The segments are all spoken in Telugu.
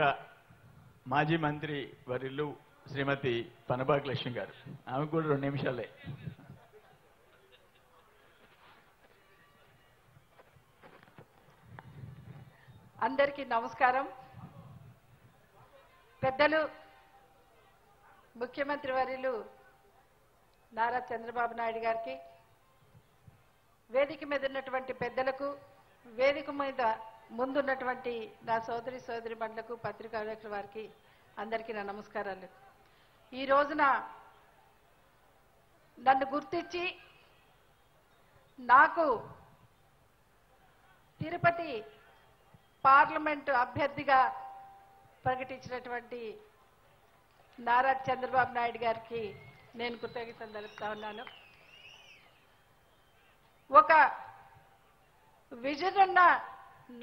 మాజీ మంత్రి వర్యులు శ్రీమతి పనబాక లక్ష్మి గారు, ఆమె కూడా 2 నిమిషాలే. అందరికీ నమస్కారం. పెద్దలు ముఖ్యమంత్రి వర్యులు నారా చంద్రబాబు నాయుడు గారికి, వేదిక మీద ఉన్నటువంటి పెద్దలకు, వేదిక మీద ముందున్నటువంటి నా సోదరిమణులకు, పత్రికా విలేకరుల వారికి అందరికీ నా నమస్కారాలు. ఈ రోజున నన్ను గుర్తించి నాకు తిరుపతి పార్లమెంటు అభ్యర్థిగా ప్రకటించినటువంటి నారా చంద్రబాబు నాయుడు గారికి నేను కృతజ్ఞతలు తెలుపుతా ఉన్నాను. ఒక విజన్ ఉన్న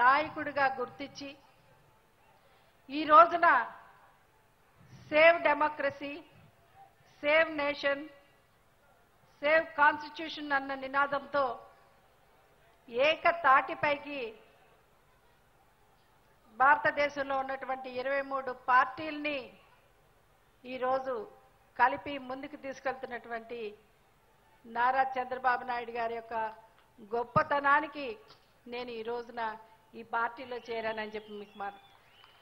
నాయకుడిగా గుర్తించి ఈ రోజున save democracy, save nation, save constitution అన్న నినాదంతో ఏకతాటిపైకి భారతదేశంలో ఉన్నటువంటి 23 పార్టీల్ని ఈరోజు కలిపి ముందుకు తీసుకెళ్తున్నటువంటి నారా చంద్రబాబు నాయుడు గారి యొక్క గొప్పతనానికి నేను ఈ రోజున ఈ పార్టీలో చేరానని చెప్పి మీకు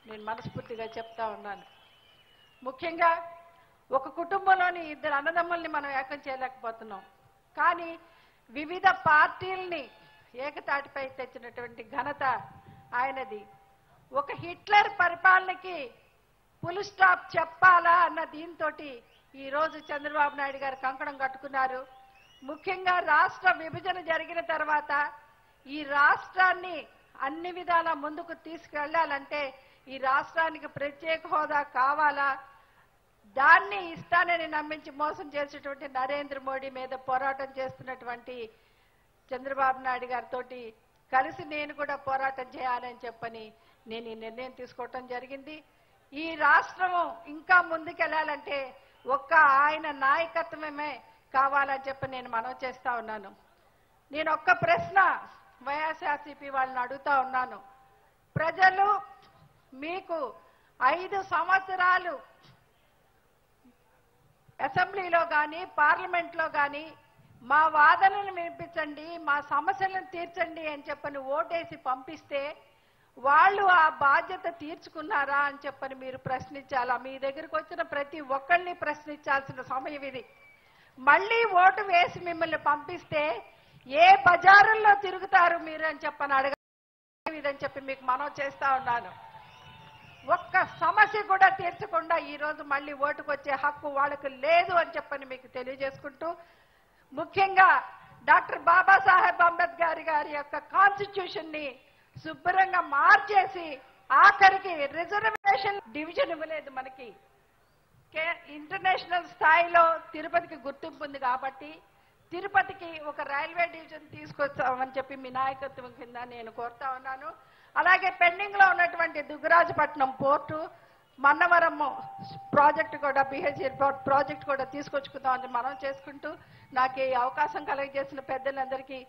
నేను మనస్ఫూర్తిగా చెప్తా ఉన్నాను. ముఖ్యంగా ఒక కుటుంబంలోని 2 అన్నదమ్ముల్ని మనం ఏకం చేయలేకపోతున్నాం, కానీ వివిధ పార్టీల్ని ఏకతాటిపై తెచ్చినటువంటి ఘనత ఆయనది. ఒక హిట్లర్ పరిపాలనకి ఫుల్ స్టాప్ చెప్పాలా అన్న దీంతో ఈరోజు చంద్రబాబు నాయుడు గారు కంకణం కట్టుకున్నారు. ముఖ్యంగా రాష్ట్ర విభజన జరిగిన తర్వాత ఈ రాష్ట్రాన్ని అన్ని విధాల ముందుకు తీసుకెళ్లాలంటే ఈ రాష్ట్రానికి ప్రత్యేక హోదా కావాలా, దాన్ని ఇస్తానని నమ్మించి మోసం చేసేటువంటి నరేంద్ర మోడీ మీద పోరాటం చేస్తున్నటువంటి చంద్రబాబు నాయుడు గారితో కలిసి నేను కూడా పోరాటం చేయాలని చెప్పని నేను ఈ నిర్ణయం తీసుకోవటం జరిగింది. ఈ రాష్ట్రం ఇంకా ముందుకెళ్లాలంటే ఒక్క ఆయన నాయకత్వమే కావాలని చెప్పి నేను మనవి చేస్తా ఉన్నాను. నేను ఒక్క ప్రశ్న వైఎస్ఆర్సీపీ వాళ్ళని అడుగుతా ఉన్నాను. ప్రజలు మీకు 5 సంవత్సరాలు అసెంబ్లీలో కానీ పార్లమెంట్లో కానీ మా వాదనలు వినిపించండి, మా సమస్యలను తీర్చండి అని చెప్పని ఓటేసి పంపిస్తే వాళ్ళు ఆ బాధ్యత తీర్చుకున్నారా అని చెప్పని మీరు ప్రశ్నించాలా. మీ దగ్గరికి వచ్చిన ప్రతి ఒక్కరిని ప్రశ్నించాల్సిన సమయం ఇది. మళ్ళీ ఓటు వేసి మిమ్మల్ని పంపిస్తే ఏ బజారుల్లో తిరుగుతారు మీరు అని చెప్పని అడగని చెప్పి మీకు మనవి చేస్తా ఉన్నాను. ఒక్క సమస్య కూడా తీర్చకుండా ఈరోజు మళ్ళీ ఓటుకు వచ్చే హక్కు వాళ్ళకు లేదు అని చెప్పని మీకు తెలియజేసుకుంటూ, ముఖ్యంగా డాక్టర్ బాబాసాహెబ్ అంబేద్కర్ గారి యొక్క కాన్స్టిట్యూషన్ ని శుభ్రంగా మార్చేసి ఆఖరికి రిజర్వేషన్ డివిజన్ ఇవ్వలేదు. మనకి ఇంటర్నేషనల్ స్థాయిలో తిరుపతికి గుర్తింపు ఉంది కాబట్టి తిరుపతికి ఒక రైల్వే డివిజన్ తీసుకొచ్చామని చెప్పి మీ నాయకత్వం కింద నేను కోరుతా ఉన్నాను. అలాగే పెండింగ్ లో ఉన్నటువంటి దుగ్గరాజపట్నం పోర్టు, మన్నవరం ప్రాజెక్టు కూడా, బిహెచ్ఈ ప్రాజెక్టు కూడా తీసుకొచ్చుకుందామని మనం చేసుకుంటూ నాకు ఈ అవకాశం కలగజేసిన పెద్దలందరికీ